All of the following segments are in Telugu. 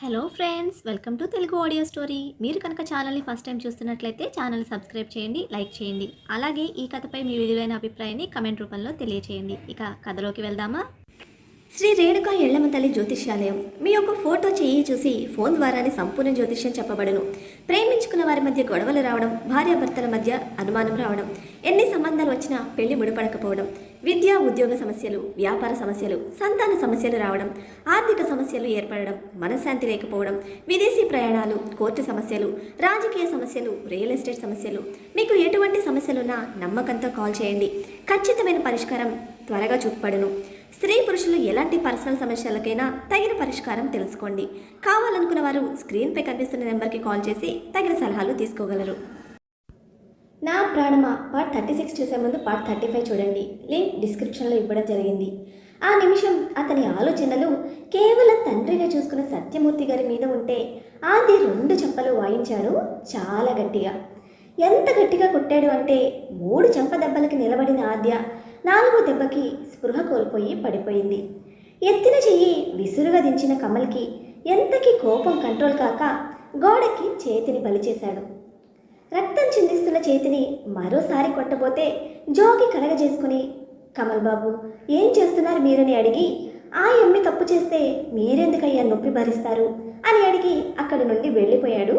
Hello friends, welcome to Telugu audio story. మీరు కనుక ఛానల్ని ఫస్ట్ టైం చూస్తున్నట్లయితే ఛానల్ సబ్స్క్రైబ్ చేయండి, లైక్ చేయండి. అలాగే ఈ కథపై మీ విలువైన అభిప్రాయాన్ని కమెంట్ రూపంలో తెలియచేయండి. ఇక కథలోకి వెళ్దామా? శ్రీ రేణుకా ఎళ్లమ్మ తల్లి జ్యోతిష్యాలయం. మీ యొక్క ఫోటో చేయి చూసి ఫోన్ ద్వారానే సంపూర్ణ జ్యోతిష్యం చెప్పబడును. ప్రేమించుకున్న వారి మధ్య గొడవలు రావడం, భార్యాభర్తల మధ్య అనుమానం రావడం, ఎన్ని సంబంధాలు వచ్చినా పెళ్లి ముడిపడకపోవడం, విద్యా ఉద్యోగ సమస్యలు, వ్యాపార సమస్యలు, సంతాన సమస్యలు రావడం, ఆర్థిక సమస్యలు ఏర్పడడం, మనశ్శాంతి లేకపోవడం, విదేశీ ప్రయాణాలు, కోర్టు సమస్యలు, రాజకీయ సమస్యలు, రియల్ ఎస్టేట్ సమస్యలు, మీకు ఎటువంటి సమస్యలున్నా నమ్మకంతో కాల్ చేయండి. ఖచ్చితమైన పరిష్కారం త్వరగా చూపబడును. స్త్రీ పురుషులు ఎలాంటి పర్సనల్ సమస్యలకైనా తగిన పరిష్కారం తెలుసుకోండి. కావాలనుకున్న వారు స్క్రీన్పై కనిపిస్తున్న నెంబర్కి కాల్ చేసి తగిన సలహాలు తీసుకోగలరు. నా ప్రాణమా పార్ట్ 36 చూసే ముందు పార్ట్ 35 చూడండి. లింక్ డిస్క్రిప్షన్లో ఇవ్వడం జరిగింది. ఆ నిమిషం అతని ఆలోచనలు కేవలం తండ్రిగా చూసుకున్న సత్యమూర్తి గారి మీద ఉంటే ఆది 2 చెంపలు వాయించాడు చాలా గట్టిగా. ఎంత గట్టిగా కొట్టాడు అంటే 3 చెంప దెబ్బలకి నిలబడిన ఆద్య 4వ దెబ్బకి స్పృహ కోల్పోయి పడిపోయింది. ఎత్తిన చెయ్యి విసురుగా దించిన కమల్కి ఎంతకీ కోపం కంట్రోల్ కాక గోడకి చేతిని బలిచేశాడు. రక్తం చిందిస్తున్న చేతిని మరోసారి కొట్టబోతే జోగి కలగజేసుకుని, కమల్ బాబు ఏం చేస్తున్నారు మీరని అడిగి, ఆ ఎమ్మి తప్పు చేస్తే మీరెందుకయ్యా నొప్పి భరిస్తారు అని అడిగి అక్కడి నుండి వెళ్ళిపోయాడు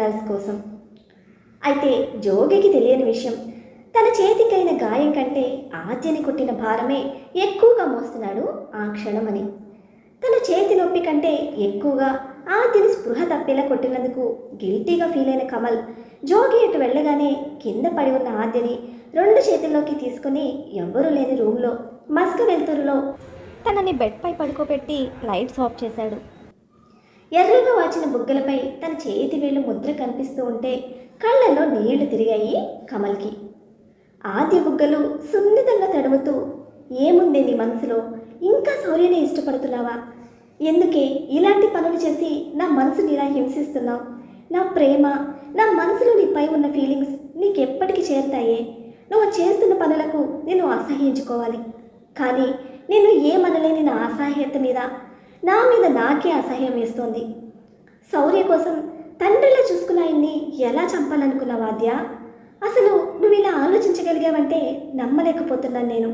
నర్స్ కోసం. అయితే జోగికి తెలియని విషయం, తన చేతికైన గాయం కంటే ఆద్యని కొట్టిన భారమే ఎక్కువగా మోస్తున్నాడు ఆ క్షణమని. తన చేతి నొప్పి కంటే ఎక్కువగా ఆద్యని స్పృహ తప్పేలా కొట్టినందుకు గిల్టీగా ఫీల్ అయిన కమల్ జోగి అటు వెళ్ళగానే కింద పడి ఉన్న ఆద్యని 2 చేతుల్లోకి తీసుకుని ఎవ్వరూ లేని రూమ్లో మస్క వెలుతురులో తనని బెడ్పై పడుకోబెట్టి లైట్స్ ఆఫ్ చేశాడు. ఎర్రగా వాచిన బుగ్గలపై తన చేతి వేళ్ళు ముద్ర కనిపిస్తూ ఉంటే కళ్ళల్లో నీళ్లు తిరిగాయి కమల్కి. ఆద్య బుగ్గలు సున్నితంగా తడుముతూ, ఏముంది నీ మనసులో, ఇంకా శౌర్యనే ఇష్టపడుతున్నావా? ఎందుకే ఇలాంటి పనులు చేసి నా మనసుని ఇలా హింసిస్తున్నావు? నా ప్రేమ, నా మనసులో నీపై ఉన్న ఫీలింగ్స్ నీకెప్పటికీ చేరుతాయే? నువ్వు చేస్తున్న పనులకు నేను అసహ్యించుకోవాలి, కానీ నేను ఏమనలేని నా అసహ్యత మీద నా మీద నాకే అసహ్యం వేస్తోంది. శౌర్య కోసం తండ్రిలో చూసుకున్న ఆయన్ని ఎలా చంపాలనుకున్నావు ఆద్య? అసలు నువ్వు ఇలా ఆలోచించగలిగావంటే నమ్మలేకపోతున్నాను నేను.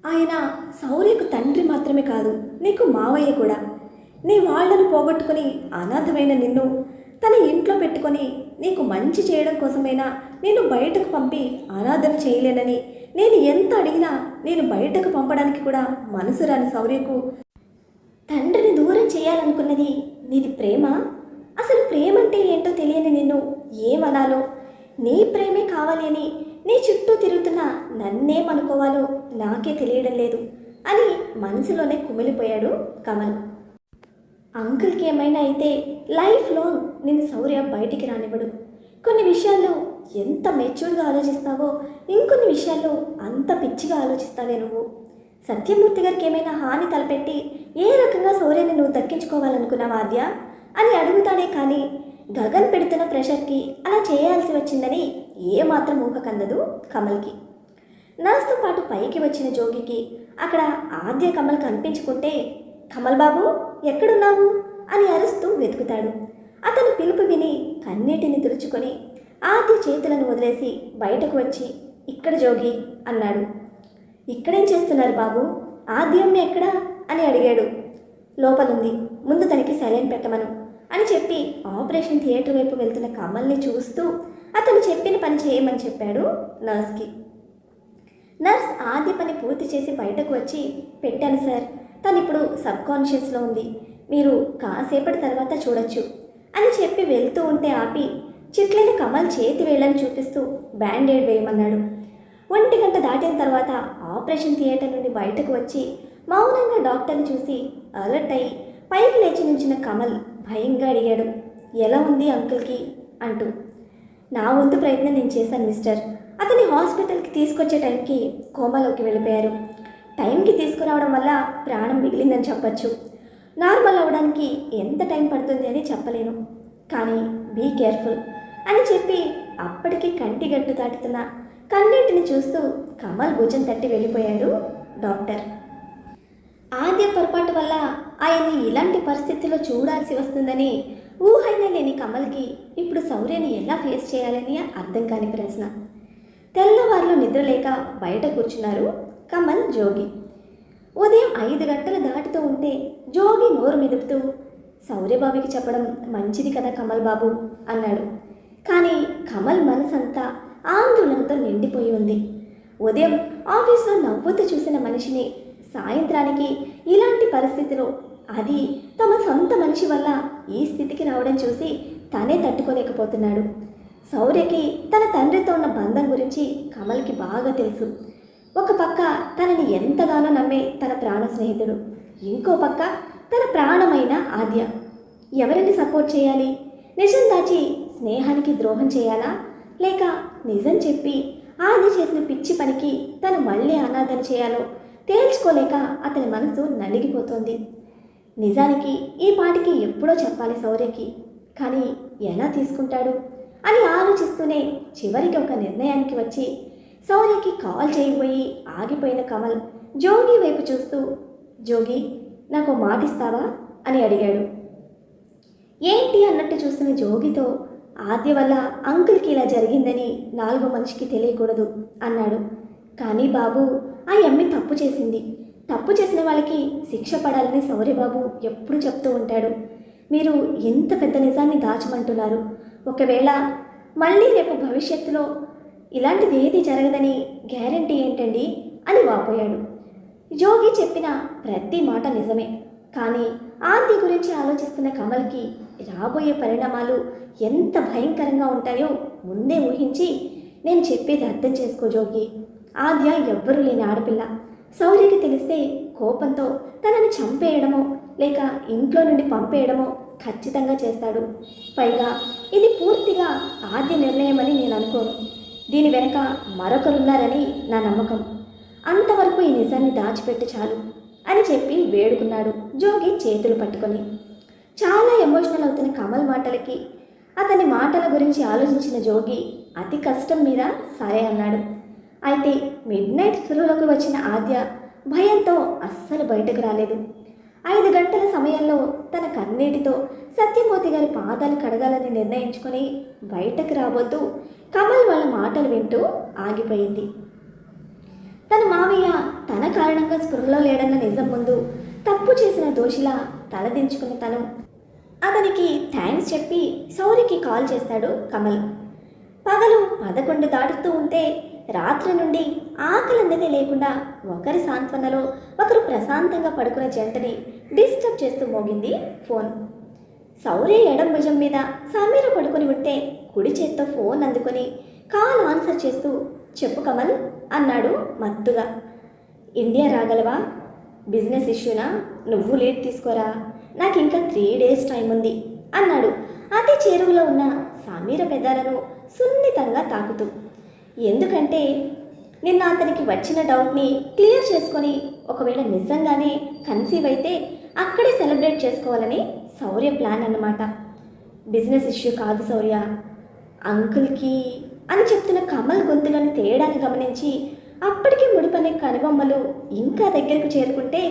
ఆయన శౌర్యకు తండ్రి మాత్రమే కాదు, నీకు మావయ్య కూడా. నీ వాళ్లను పోగొట్టుకుని అనాథమైన నిన్ను తన ఇంట్లో పెట్టుకొని నీకు మంచి చేయడం కోసమైనా నేను బయటకు పంపి అనాథన చేయలేనని నేను ఎంత అడిగినా నేను బయటకు పంపడానికి కూడా మనసు రాని శౌర్యకు తండ్రిని దూరం చేయాలనుకున్నది నీది ప్రేమ? అసలు ప్రేమ అంటే ఏంటో తెలియని నిన్ను ఏమనాలో, నీ ప్రేమే కావాలి అని నీ చుట్టూ తిరుగుతున్న నన్నేమనుకోవాలో నాకే తెలియడం లేదు అని మనసులోనే కుమిలిపోయాడు కమల్. అంకుల్కి ఏమైనా అయితే లైఫ్లో నిన్ను శౌర్య బయటికి రానివ్వడు. కొన్ని విషయాల్లో ఎంత మెచ్యూర్డ్గా ఆలోచిస్తావో ఇంకొన్ని విషయాల్లో అంత పిచ్చిగా ఆలోచిస్తావే నువ్వు. సత్యమూర్తి గారికి ఏమైనా హాని తలపెట్టి ఏ రకంగా శౌర్యాన్ని నువ్వు దక్కించుకోవాలనుకున్నావా ఆద్య అని అడుగుతాడే కానీ గగన్ పెడుతున్న ప్రెషర్కి అలా చేయాల్సి వచ్చిందని ఏమాత్రం ఊహ కందదు కమల్కి. నర్స్తో పాటు పైకి వచ్చిన జోగికి అక్కడ ఆద్య కమల్ కనిపించుకుంటే, కమల్ బాబు ఎక్కడున్నావు అని అరుస్తూ వెతుకుతాడు. అతను పిలుపు విని కన్నీటిని తుడుచుకొని ఆద్య చేతులను వదిలేసి బయటకు వచ్చి, ఇక్కడ జోగి అన్నాడు. ఇక్కడేం చేస్తున్నారు బాబు? ఆద్యమ్మ ఎక్కడా అని అడిగాడు. లోపలుంది, ముందు తనకి సలైన్ పెట్టమను అని చెప్పి ఆపరేషన్ థియేటర్ వైపు వెళ్తున్న కమల్ని చూస్తూ అతను చెప్పిన పని చేయమని చెప్పాడు నర్స్కి. నర్స్ ఆద్య పని పూర్తి చేసి బయటకు వచ్చి, పెట్టాను సార్, తను ఇప్పుడు సబ్కాన్షియస్లో ఉంది, మీరు కాసేపటి తర్వాత చూడొచ్చు అని చెప్పి వెళ్తూ ఉంటే ఆపి చిట్లైన కమల్ చేతి వేళ్ళని చూపిస్తూ బ్యాండేడ్ వేయమన్నాడు. 1 గంట దాటిన తర్వాత ఆపరేషన్ థియేటర్ నుండి బయటకు వచ్చి మౌనంగా డాక్టర్ని చూసి అలర్ట్ అయ్యి పైకి లేచి నుంచిన కమల్ భయంగా అడిగాడు, ఎలా ఉంది అంకుల్కి అంటూ. నా వంతు ప్రయత్నం నేను చేశాను మిస్టర్. అతని హాస్పిటల్కి తీసుకొచ్చే టైంకి కోమాలోకి వెళ్ళిపోయారు. టైంకి తీసుకురావడం వల్ల ప్రాణం మిగిలిందని చెప్పచ్చు. నార్మల్ అవ్వడానికి ఎంత టైం పడుతుంది అని చెప్పలేను, కానీ బీ కేర్ఫుల్ అని చెప్పి అప్పటికి కంటి గట్టు దాటుతున్న కన్నీటిని చూస్తూ కమల్ భుజం తట్టి వెళ్ళిపోయాడు డాక్టర్. ఆద్య పొరపాటు వల్ల ఆయన్ని ఇలాంటి పరిస్థితుల్లో చూడాల్సి వస్తుందని ఊహైనా లేని కమల్కి ఇప్పుడు శౌర్యని ఎలా ఫేస్ చేయాలని అర్థం కాని ప్రశ్న. తెల్లవారులు నిద్రలేక బయట కూర్చున్నారు కమల్, జోగి. ఉదయం 5 గంటలు దాటుతూ ఉంటే జోగి నోరు మెదుపుతూ, శౌర్యబాబుకి చెప్పడం మంచిది కదా కమల్ బాబు అన్నాడు. కానీ కమల్ మనసంతా ఆందోళనతో నిండిపోయి ఉంది. ఉదయం ఆఫీస్లో నవ్వుతూ చూసిన మనిషిని సాయంత్రానికి ఇలాంటి పరిస్థితిలో, అది తమ సొంత మనిషి వల్ల ఈ స్థితికి రావడం చూసి తనే తట్టుకోలేకపోతున్నాడు. శౌర్యకి తన తండ్రితో ఉన్న బంధం గురించి కమల్కి బాగా తెలుసు. ఒక పక్క తనని ఎంతగానో నమ్మే తన ప్రాణ స్నేహితుడు, ఇంకో పక్క తన ప్రాణమైన ఆద్య. ఎవరిని సపోర్ట్ చేయాలి? నిజం దాచి స్నేహానికి ద్రోహం చేయాలా, లేక నిజం చెప్పి ఆద్య చేసిన పిచ్చి పనికి తను మళ్ళీ అనాథన చేయాలో తేల్చుకోలేక అతని మనసు నలిగిపోతోంది. నిజానికి ఈ పాటికి ఎప్పుడో చెప్పాలి శౌర్యకి, కానీ ఎలా తీసుకుంటాడు అని ఆలోచిస్తూనే చివరికి ఒక నిర్ణయానికి వచ్చి శౌర్యకి కాల్ చేయబోయి ఆగిపోయిన కమల్ జోగి వైపు చూస్తూ, జోగి నాకు మాటిస్తావా అని అడిగాడు. ఏంటి అన్నట్టు చూస్తున్న జోగితో, ఆద్య వల్ల అంకుల్కి ఇలా జరిగిందని 4వ మనిషికి తెలియకూడదు అన్నాడు. కానీ బాబు, ఆ అమ్మి తప్పు చేసింది. తప్పు చేసిన వాళ్ళకి శిక్ష పడాలని శౌర్యబాబు ఎప్పుడు చెప్తూ ఉంటాడు. మీరు ఎంత పెద్ద నిజాన్ని దాచమంటున్నారు. ఒకవేళ మళ్ళీ రేపు భవిష్యత్తులో ఇలాంటిది ఏది జరగదని గ్యారంటీ ఏంటండి అని వాపోయాడు. జోగి చెప్పిన ప్రతి మాట నిజమే, కానీ ఆద్య గురించి ఆలోచిస్తున్న కమల్కి రాబోయే పరిణామాలు ఎంత భయంకరంగా ఉంటాయో ముందే ఊహించి, నేను చెప్పేది అర్థం చేసుకో జోగి. ఆద్య ఎవ్వరూ లేని ఆడపిల్ల. శౌర్యకి తెలిస్తే కోపంతో తనని చంపేయడమో లేక ఇంట్లో నుండి పంపేయడమో ఖచ్చితంగా చేస్తాడు. పైగా ఇది పూర్తిగా ఆద్య నిర్ణయం అని నేను అనుకోను. దీని వెనక మరొకరున్నారని నా నమ్మకం. అంతవరకు ఈ నిజాన్ని దాచిపెట్టి చాలు అని చెప్పి వేడుకున్నాడు జోగి చేతులు పట్టుకొని. చాలా ఎమోషనల్ అవుతున్న కమల్ మాటలకి, అతని మాటల గురించి ఆలోచించిన జోగి అతి కష్టం మీద సరే అన్నాడు. అయితే మిడ్నైట్ స్పృహలోకి వచ్చిన ఆద్య భయంతో అస్సలు బయటకు రాలేదు. 5 గంటల సమయంలో తన కన్నీటితో సత్యమూర్తి గారి పాదాలు కడగాలని నిర్ణయించుకొని బయటకు రాబోతూ కమల్ వాళ్ళ మాటలు వింటూ ఆగిపోయింది. తన మావయ్య తన కారణంగా స్పృహలో లేడన్న నిజం ముందు తప్పు చేసిన దోషిలా తలదించుకున్న తను అతనికి థ్యాంక్స్ చెప్పి శౌర్యకి కాల్ చేస్తాడు కమల్. పగలు 11 దాటుతూ ఉంటే రాత్రి నుండి ఆకలి అనేది లేకుండా ఒకరి సాంత్వనలో ఒకరు ప్రశాంతంగా పడుకునే జంటని డిస్టర్బ్ చేస్తూ మోగింది ఫోన్. శౌర్య ఎడం భుజం మీద సమీర పడుకొని ఉంటే కుడి చేత్తో ఫోన్ అందుకొని కాల్ ఆన్సర్ చేస్తూ, చెప్పు కమల్ అన్నాడు మత్తుగా. ఇండియా రాగలవా? బిజినెస్ ఇష్యూనా? నువ్వు లేట్ తీసుకోరా, నాకు ఇంకా 3 డేస్ టైం ఉంది అన్నాడు అతి చేరువలో ఉన్న సమీర పెదాలను సున్నితంగా తాకుతూ. ఎందుకంటే నిన్న అతనికి వచ్చిన డౌట్ని క్లియర్ చేసుకొని ఒకవేళ నిజంగానే కన్సీవ్ అయితే అక్కడే సెలబ్రేట్ చేసుకోవాలని శౌర్య ప్లాన్ అన్నమాట. బిజినెస్ ఇష్యూ కాదు శౌర్య, అంకుల్కి అని చెప్తున్న కమల్ గొంతులోని తేడాన్ని గమనించి అప్పటికి ముడిపనే కనుబొమ్మలు ఇంకా దగ్గరకు చేరుకుంటే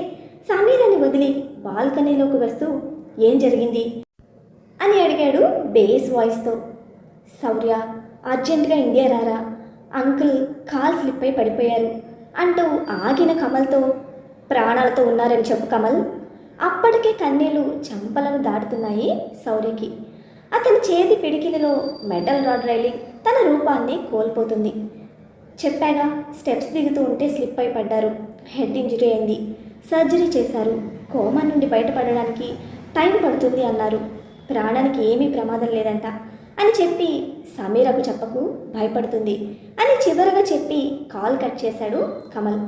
సమీరాని వదిలి బాల్కనీలోకి వస్తూ, ఏం జరిగింది అని అడిగాడు బేస్ వాయిస్తో. శౌర్య, అర్జెంటుగా ఇండియా రారా, అంకుల్ కాల్ స్లిప్ అయి పడిపోయారు అంటూ ఆగిన కమల్తో, ప్రాణాలతో ఉన్నారని చెప్పు కమల్. అప్పటికే కన్నీళ్లు చంపలను దాటుతున్నాయి శౌర్యకి. అతని చేతి పిడికిలిలో మెటల్ రాడ్ రైలింగ్ తన రూపాన్ని కోల్పోతుంది. చెప్పాగా, స్టెప్స్ దిగుతూ ఉంటే స్లిప్ అయి పడ్డారు, హెడ్ ఇంజరీ అయింది, సర్జరీ చేశారు, కోమా నుండి బయటపడడానికి టైం పడుతుంది అన్నారు, ప్రాణానికి ఏమీ ప్రమాదం లేదంట అని చెప్పి, సమీరకు చెప్పకు భయపడుతుంది అని చివరగా చెప్పి కాల్ కట్ చేశాడు కమల్.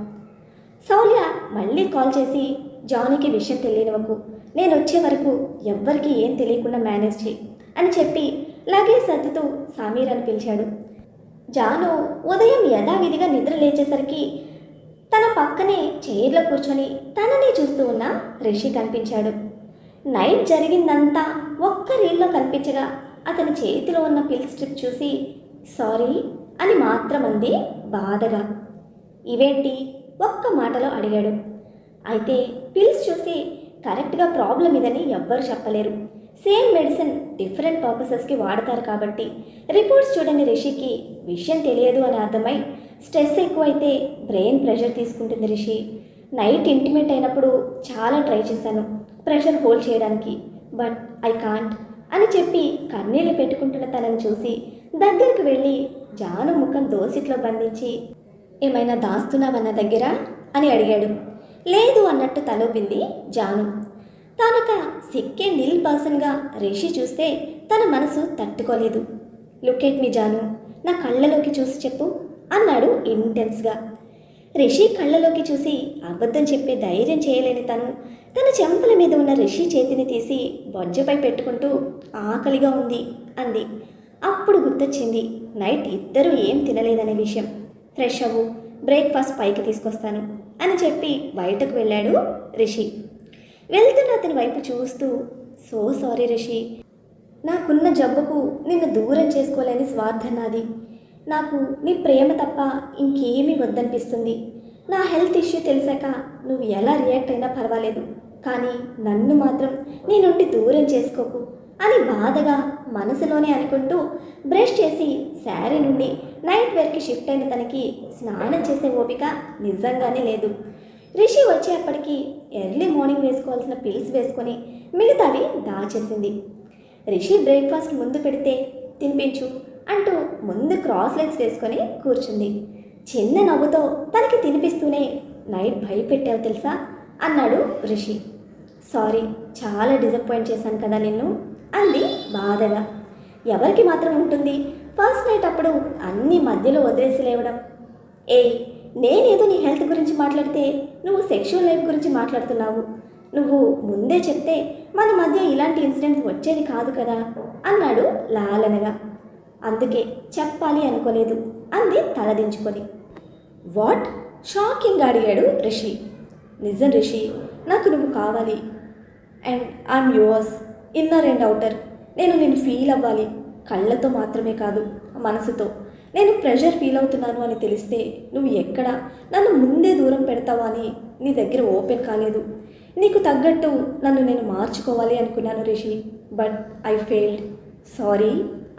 శౌర్య మళ్ళీ కాల్ చేసి, జానీకి విషయం తెలియనివ్వకు, నేను వచ్చే వరకు ఎవ్వరికీ ఏం తెలియకుండా మేనేజ్ చేయి అని చెప్పి లగేజ్ సర్దుతూ సమీరాన్ని పిలిచాడు. జాను ఉదయం యథావిధిగా నిద్ర లేచేసరికి తన పక్కనే చైర్లో కూర్చొని తనని చూస్తూ ఉన్న రిషి కనిపించాడు. నైట్ జరిగిందంతా ఒక్క రీల్లో కనిపించగా అతని చేతిలో ఉన్న పిల్ స్ట్రిప్ చూసి సారీ అని మాత్రం అంది బాధగా. ఇవేంటి ఒక్క మాటలో అడిగాడు. అయితే పిల్స్ చూసి కరెక్ట్గా ప్రాబ్లం ఇదని ఎవ్వరు చెప్పలేరు. సేమ్ మెడిసిన్ డిఫరెంట్ పర్పసెస్కి వాడతారు కాబట్టి రిపోర్ట్స్ చూడని రిషికి విషయం తెలియదు అని అర్థమై స్ట్రెస్ ఎక్కువైతే బ్రెయిన్ ప్రెషర్ తీసుకుంటుంది రిషి. నైట్ ఇంటిమేట్ అయినప్పుడు చాలా ట్రై చేశాను ప్రెషర్ హోల్డ్ చేయడానికి, బట్ ఐ కాంట్ అని చెప్పి కన్నీళ్లు పెట్టుకుంటున్న తనని చూసి దగ్గరికి వెళ్ళి జాను ముఖం దోసిట్లో బంధించి ఏమైనా దాస్తున్నావన్న దగ్గర అని అడిగాడు. లేదు అన్నట్టు తలూపింది జాను. తానొక సిక్కే నిల్ పర్సన్గా రిషి చూస్తే తన మనసు తట్టుకోలేదు. లుక్ ఎట్ మీ జాను, నా కళ్ళలోకి చూసి చెప్పు అన్నాడు ఇంటెన్స్గా. రిషి కళ్ళలోకి చూసి అబద్ధం చెప్పే ధైర్యం చేయలేని తన చెంపల మీద ఉన్న రిషి చేతిని తీసి బొజ్జపై పెట్టుకుంటూ ఆకలిగా ఉంది అంది. అప్పుడు గుర్తొచ్చింది నైట్ ఇద్దరూ ఏం తినలేదనే విషయం. ఫ్రెష్ అవ్వు, బ్రేక్ఫాస్ట్ పైకి తీసుకొస్తాను అని చెప్పి బయటకు వెళ్ళాడు రిషి. వెళ్తున్న అతని వైపు చూస్తూ, సో సారీ రిషి, నాకున్న జబ్బుకు నిన్ను దూరం చేసుకోలేని స్వార్థం నాది. నాకు నీ ప్రేమ తప్ప ఇంకేమీ వద్దనిపిస్తుంది. నా హెల్త్ ఇష్యూ తెలిసాక నువ్వు ఎలా రియాక్ట్ అయినా పర్వాలేదు, కానీ నన్ను మాత్రం నీ నుండి దూరం చేసుకోకు అని బాధగా మనసులోనే అనుకుంటూ బ్రష్ చేసి శారీ నుండి నైట్ వేర్కి షిఫ్ట్ అయిన తనకి స్నానం చేసే ఓపిక నిజంగానే లేదు. రిషి వచ్చేప్పటికి ఎర్లీ మార్నింగ్ వేసుకోవాల్సిన పిల్స్ వేసుకొని మిగతావి దాచేసింది. రిషి బ్రేక్ఫాస్ట్ ముందు పెడితే తినిపించు అంటూ ముందు క్రాస్ లెగ్స్ వేసుకొని కూర్చుంది. చిన్న నవ్వుతో తనకి తినిపిస్తూనే నైట్ భయపెట్టావు తెలుసా అన్నాడు రిషి. సారీ, చాలా డిసప్పాయింట్ చేశాను కదా నిన్ను అంది బాధగా. ఎవరికి మాత్రం ఉంటుంది ఫస్ట్ నైట్ అప్పుడు అన్నీ మధ్యలో వదిలేసి లేవడం. నేనేదో నీ హెల్త్ గురించి మాట్లాడితే నువ్వు సెక్షువల్ లైఫ్ గురించి మాట్లాడుతున్నావు. నువ్వు ముందే చెప్తే మన మధ్య ఇలాంటి ఇన్సిడెంట్స్ వచ్చేది కాదు కదా అన్నాడు లాలనగా. అందుకే చెప్పాలి అనుకోలేదు అంది తలదించుకొని. వాట్? షాకింగ్గా అడిగాడు రిషి. నిజం రిషి, నాకు నువ్వు కావాలి and I'm yours, inner and outer. నేను ఫీల్ అవ్వాలి, కళ్ళతో మాత్రమే కాదు మనసుతో. నేను ప్రెషర్ ఫీల్ అవుతున్నాను అని తెలిస్తే నువ్వు ఎక్కడ నన్ను ముందే దూరం పెడతావా అని నీ దగ్గర ఓపెన్ కాలేదు. నీకు తగ్గట్టు నన్ను నేను మార్చుకోవాలి అనుకున్నాను Rishi, but I failed. Sorry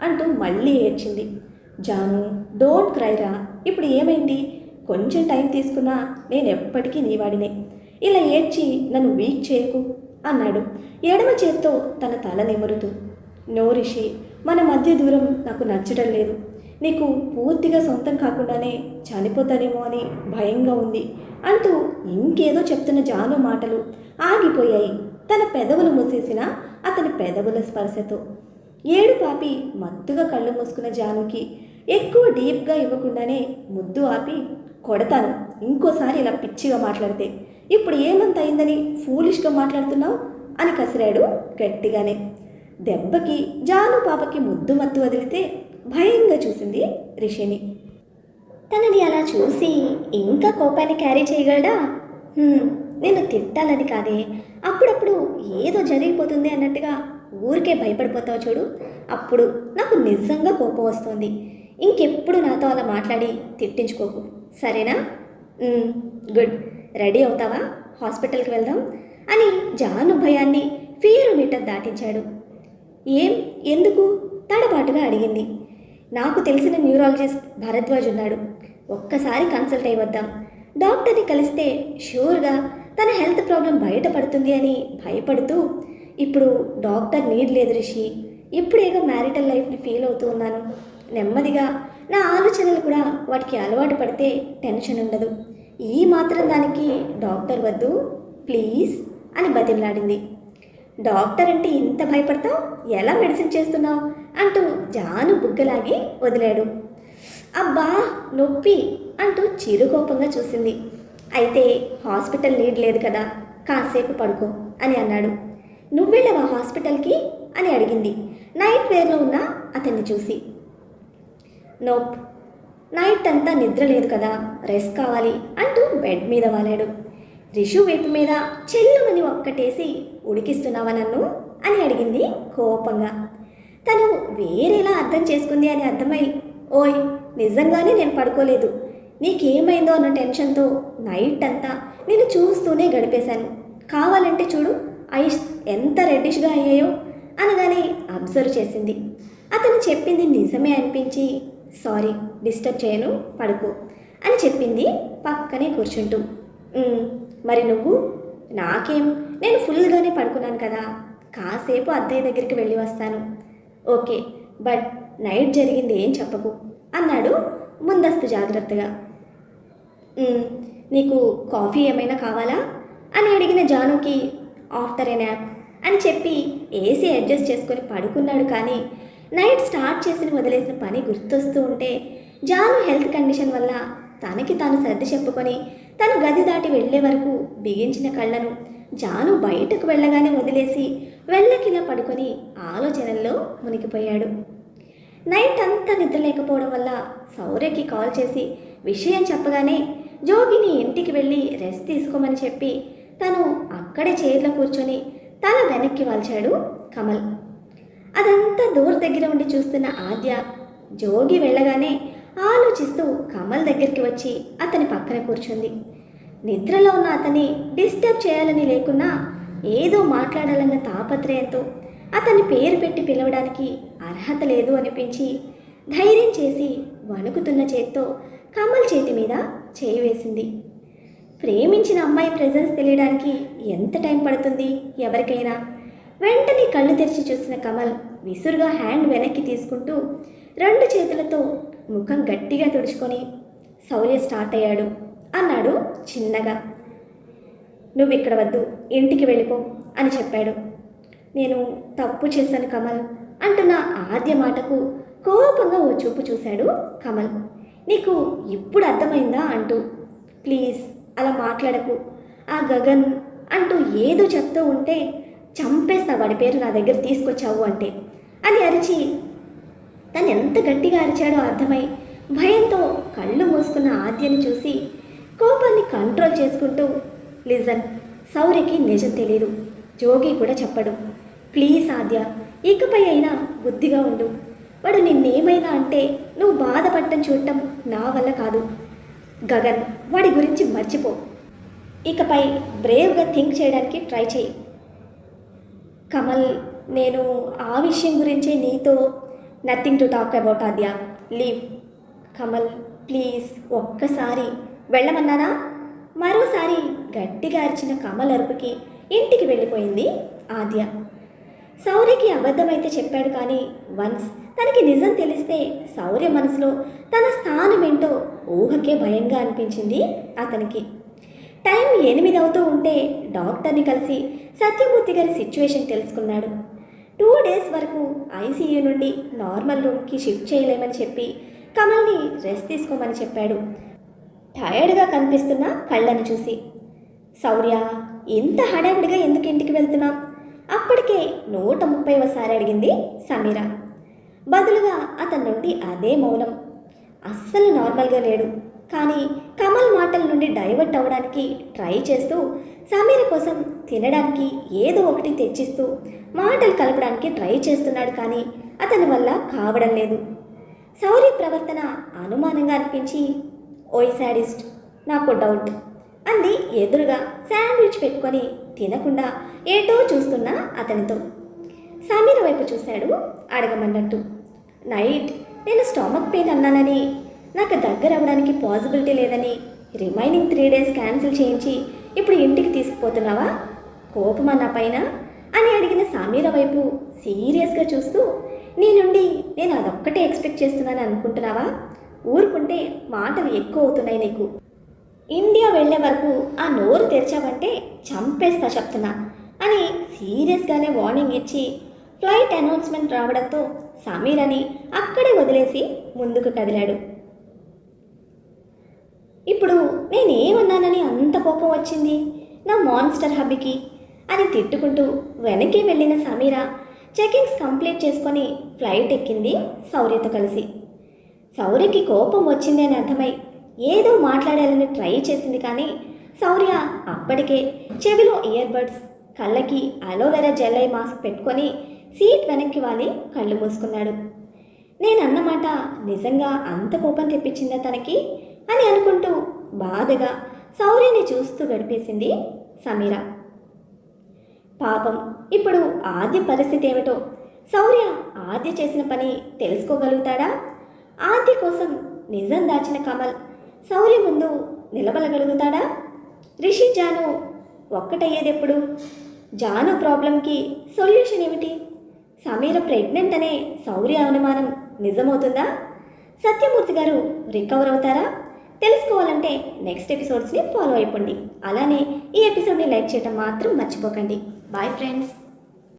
అంటూ మళ్ళీ ఏడ్చింది. జాను, డోంట్ క్రైరా. ఇప్పుడు ఏమైంది? కొంచెం టైం తీసుకున్నా నేను ఎప్పటికీ నీ వాడినే. ఇలా ఏడ్చి నన్ను వీక్ చేయకు అన్నాడు ఎడమ చేత్తో తన తల నిమురుతూ. నో రిషి, మన మధ్య దూరం నాకు నచ్చడం లేదు. నీకు పూర్తిగా సొంతం కాకుండానే చనిపోతానేమో అని భయంగా ఉంది అంటూ ఇంకేదో చెప్తున్న జాను మాటలు ఆగిపోయాయి తన పెదవులు మూసేసిన అతని పెదవుల స్పర్శతో. ఏడు పాపి మత్తుగా కళ్ళు మూసుకున్న జానుకి ఎక్కువ డీప్గా ఇవ్వకుండానే ముద్దు ఆపి, కొడతాను ఇంకోసారి ఇలా పిచ్చిగా మాట్లాడితే. ఇప్పుడు ఏమంత అయిందని ఫూలిష్గా మాట్లాడుతున్నావు అని కసిరాడు గట్టిగానే. దెబ్బకి జాను పాపకి ముద్దు మత్తు వదిలితే భయంగా చూసింది రిషిని. తనని అలా చూసి ఇంకా కోపాన్ని క్యారీ చేయగలడా? నేను తిట్టాలని కాదే, అప్పుడప్పుడు ఏదో జరిగిపోతుంది అన్నట్టుగా ఊరికే భయపడిపోతావు చూడు, అప్పుడు నాకు నిజంగా కోపం వస్తుంది. ఇంకెప్పుడు నాతో అలా మాట్లాడి తిట్టించుకోకు, సరేనా? గుడ్. రెడీ అవుతావా? హాస్పిటల్కి వెళ్దాం అని జాను భయాన్ని ఫియర్ మీటర్ దాటించాడు. ఎందుకు? తడబాటుగా అడిగింది. నాకు తెలిసిన న్యూరాలజిస్ట్ భరద్వాజ్ ఉన్నాడు, ఒక్కసారి కన్సల్ట్ అయి వద్దాం. డాక్టర్ని కలిస్తే ష్యూర్గా తన హెల్త్ ప్రాబ్లం బయటపడుతుంది అని భయపడుతూ, ఇప్పుడు డాక్టర్ నీడ్ లేదు రిషి, ఇప్పుడేగా మ్యారిటల్ లైఫ్ని ఫీల్ అవుతూ ఉన్నాను. నెమ్మదిగా నా ఆలోచనలు కూడా వాటికి అలవాటు పడితే టెన్షన్ ఉండదు. ఈ మాత్రం దానికి డాక్టర్ వద్దు ప్లీజ్ అని బతిమలాడింది. డాక్టర్ అంటే ఇంత భయపడతావు, ఎలా మెడిసిన్ చేస్తున్నావు అంటూ జాను బుగ్గలాగి వదిలాడు. అబ్బా నొప్పి అంటూ చిరుకోపంగా చూసింది. అయితే హాస్పిటల్ నీడ్ లేదు కదా, కాసేపు పడుకో అని అన్నాడు. నువ్వెళ్ళవా హాస్పిటల్కి అని అడిగింది నైట్ వేర్లో ఉన్న అతన్ని చూసి. నోప్, నైట్ అంతా నిద్ర లేదు కదా, రెస్ట్ కావాలి అంటూ బెడ్ మీద వాలాడు. రిషు వైపు మీద చెల్లుమని ఒక్కటేసి, ఉడికిస్తున్నావా నన్ను అని అడిగింది కోపంగా. తను వేరేలా అర్థం చేసుకుంది అని అర్థమై, ఓయ్ నిజంగానే నేను పడుకోలేదు, నీకేమైందో అన్న టెన్షన్తో నైట్ అంతా నేను చూస్తూనే గడిపేశాను. కావాలంటే చూడు, ఐస్ ఎంత రెడ్డిష్గా అయ్యాయో అనగానే అబ్జర్వ్ చేసింది. అతను చెప్పింది నిజమే అనిపించి, సారీ డిస్టర్బ్ చేయను, పడుకో అని చెప్పింది పక్కనే కూర్చుంటూ. మరి నువ్వు? నాకేం, నేను ఫుల్గానే పడుకున్నాను కదా, కాసేపు అత్తయ్య దగ్గరికి వెళ్ళి వస్తాను. ఓకే, బట్ నైట్ జరిగింది ఏం చెప్పకు అన్నాడు ముందస్తు జాగ్రత్తగా. నీకు కాఫీ ఏమైనా కావాలా అని అడిగిన జానుకి ఆఫ్టర్ ఎ న్యాప్ అని చెప్పి ఏసీ అడ్జస్ట్ చేసుకొని పడుకున్నాడు. కానీ నైట్ స్టార్ట్ చేసిన వదిలేసిన పని గుర్తొస్తూ ఉంటే జాను హెల్త్ కండిషన్ వల్ల తనకి తాను సర్ది చెప్పుకొని తను గది దాటి వెళ్లే వరకు బిగించిన కళ్ళను జాను బయటకు వెళ్ళగానే వదిలేసి వెళ్ళకిలా పడుకొని ఆలోచనల్లో మునిగిపోయాడు. నైట్ అంతా నిద్ర లేకపోవడం వల్ల శౌర్యకి కాల్ చేసి విషయం చెప్పగానే జోగిని ఇంటికి వెళ్ళి రెస్ట్ తీసుకోమని చెప్పి తను అక్కడే చైర్లో కూర్చొని తల వెనక్కి వాల్చాడు కమల్. అదంతా దూర దగ్గర ఉండి చూస్తున్న ఆద్య జోగి వెళ్ళగానే ఆలోచిస్తూ కమల్ దగ్గరికి వచ్చి అతని పక్కన కూర్చుంది. నిద్రలో ఉన్న అతన్ని డిస్టర్బ్ చేయాలని లేకున్నా ఏదో మాట్లాడాలన్న తాపత్రయంతో అతన్ని పేరు పెట్టి పిలవడానికి అర్హత లేదు అనిపించి ధైర్యం చేసి వణుకుతున్న చేత్తో కమల్ చేతి మీద చేయి వేసింది. ప్రేమించిన అమ్మాయి ప్రెజెన్స్ తెలియడానికి ఎంత టైం పడుతుంది ఎవరికైనా? వెంటనే కళ్ళు తెరిచి చూసిన కమల్ విసురుగా హ్యాండ్ వెనక్కి తీసుకుంటూ 2 చేతులతో ముఖం గట్టిగా తుడుచుకొని శౌర్య స్టార్ట్ అయ్యాడు అన్నాడు చిన్నగా. నువ్వు ఇక్కడ వద్దు, ఇంటికి వెళ్ళిపో అని చెప్పాడు. నేను తప్పు చేశాను కమల్ అంటున్న ఆద్య మాటకు కోపంగా ఓ చూపు చూశాడు కమల్. నీకు ఇప్పుడు అర్థమైందా అంటూ. ప్లీజ్ అలా మాట్లాడకు, ఆ గగన్ అంటూ ఏదో చెప్తూ ఉంటే చంపేస్తా వాడి పేరు నా దగ్గర తీసుకొచ్చావు అంటే అని అరిచి తను ఎంత గట్టిగా అరిచాడో అర్థమై భయంతో కళ్ళు మూసుకున్న ఆద్యని చూసి కోపాన్ని కంట్రోల్ చేసుకుంటూ, లిజన్, శౌర్యకి నిజం తెలీదు, జోగి కూడా చెప్పడు. ప్లీజ్ ఆద్య, ఇకపై అయినా బుద్ధిగా ఉండు. వాడు నిన్నేమైనా అంటే నువ్వు బాధపడటం చూడటం నా వల్ల కాదు. గగన్, వాడి గురించి మర్చిపో. ఇకపై బ్రేవ్గా థింక్ చేయడానికి ట్రై చేయి. కమల్, నేను ఆ విషయం గురించే నీతో. Nothing to talk about Aadya, leave. Kamal please, ఒక్కసారి వెళ్ళమన్నానా? మరోసారి గట్టిగా అరిచిన కమల్ అరుపుకి ఇంటికి వెళ్ళిపోయింది ఆద్య. శౌర్యకి అబద్ధమైతే చెప్పాడు, కానీ వన్స్ తనకి నిజం తెలిస్తే శౌర్య మనసులో తన స్థానం ఏంటో ఊహకే భయంగా అనిపించింది అతనికి. టైం 8 అవుతూ ఉంటే డాక్టర్ని కలిసి సత్యమూర్తి గారి సిచ్యువేషన్ తెలుసుకున్నాడు. 2 డేస్ వరకు ఐసీయూ నుండి నార్మల్ రూమ్కి షిఫ్ట్ చేయలేమని చెప్పి కమల్ని రెస్ట్ తీసుకోమని చెప్పాడు. టయర్డ్గా కనిపిస్తున్న కళ్ళను చూసి, శౌర్య, ఇంత హడావిడిగా ఎందుకు ఇంటికి వెళ్తున్నాం? అప్పటికే 130వ అడిగింది సమీర. బదులుగా అతని నుండి అదే మౌనం. అస్సలు నార్మల్గా లేడు. కానీ కమల్ మాటల నుండి డైవర్ట్ అవ్వడానికి ట్రై చేస్తూ సమీర కోసం తినడానికి ఏదో ఒకటి తెచ్చిస్తూ మాటలు కలపడానికి ట్రై చేస్తున్నాడు. కానీ అతని వల్ల కావడం లేదు. శౌర్య ప్రవర్తన అనుమానంగా అనిపించి, ఓయ్ శాడిస్ట్, నాకు డౌట్ అంది ఎదురుగా శాండ్విచ్ పెట్టుకొని తినకుండా ఏటో చూస్తున్న అతనితో. సమీర వైపు చూశాడు అడగమన్నట్టు. నైట్ నేను స్టమక్ పెయిన్ అన్నానని, నాకు దగ్గర అవ్వడానికి పాసిబిలిటీ లేదని రిమైనింగ్ 3 డేస్ క్యాన్సిల్ చేయించి ఇప్పుడు ఇంటికి తీసుకుపోతున్నావా? కోపమా నా పైన అని అడిగిన సమీర వైపు సీరియస్గా చూస్తూ, నీ నుండి నేను అదొక్కటే ఎక్స్పెక్ట్ చేస్తున్నాను అనుకుంటున్నావా? ఊరుకుంటే మాటలు ఎక్కువ అవుతున్నాయి నీకు. ఇండియా వెళ్ళే వరకు ఆ నోరు తెరిచావంటే చంపేస్తా చెప్తున్నా అని సీరియస్గానే వార్నింగ్ ఇచ్చి ఫ్లైట్ అనౌన్స్మెంట్ రావడంతో సమీరని అక్కడే వదిలేసి ముందుకు కదిలాడు. ఇప్పుడు నేనేమన్నానని అంత కోపం వచ్చింది నా మాన్స్టర్ హబ్బీకి అని తిట్టుకుంటూ వెనక్కి వెళ్ళిన సమీర చెకింగ్స్ కంప్లీట్ చేసుకొని ఫ్లైట్ ఎక్కింది శౌర్యతో కలిసి. శౌర్యకి కోపం వచ్చింది అని అర్థమై ఏదో మాట్లాడాలని ట్రై చేసింది. కానీ శౌర్య అప్పటికే చెవిలో ఇయర్ బడ్స్, కళ్ళకి అలోవెరా జెల్ ఐ మాస్క్ పెట్టుకొని సీట్ వెనక్కి వాలి కళ్ళు మూసుకున్నాడు. నేనన్నమాట నిజంగా అంత కోపం తెప్పించిందా తనకి అని అనుకుంటూ బాధగా శౌర్యని చూస్తూ గడిపేసింది సమీర. పాపం ఇప్పుడు ఆద్య పరిస్థితి ఏమిటో. శౌర్య ఆద్య చేసిన పని తెలుసుకోగలుగుతాడా? ఆద్య కోసం నిజం దాచిన కమల్ శౌర్య ముందు నిలబడగలుగుతాడా? రిషి జాను ఒక్కటయ్యేదెప్పుడు? జాను ప్రాబ్లంకి సొల్యూషన్ ఏమిటి? సమీర ప్రెగ్నెంట్ అనే శౌర్య అనుమానం నిజమవుతుందా? సత్యమూర్తి గారు రికవర్ అవుతారా? తెలుసుకోవాలంటే నెక్స్ట్ ఎపిసోడ్స్ని ఫాలో అయిపోండి. అలానే ఈ ఎపిసోడ్ని లైక్ చేయడం మాత్రం మర్చిపోకండి. Bye friends.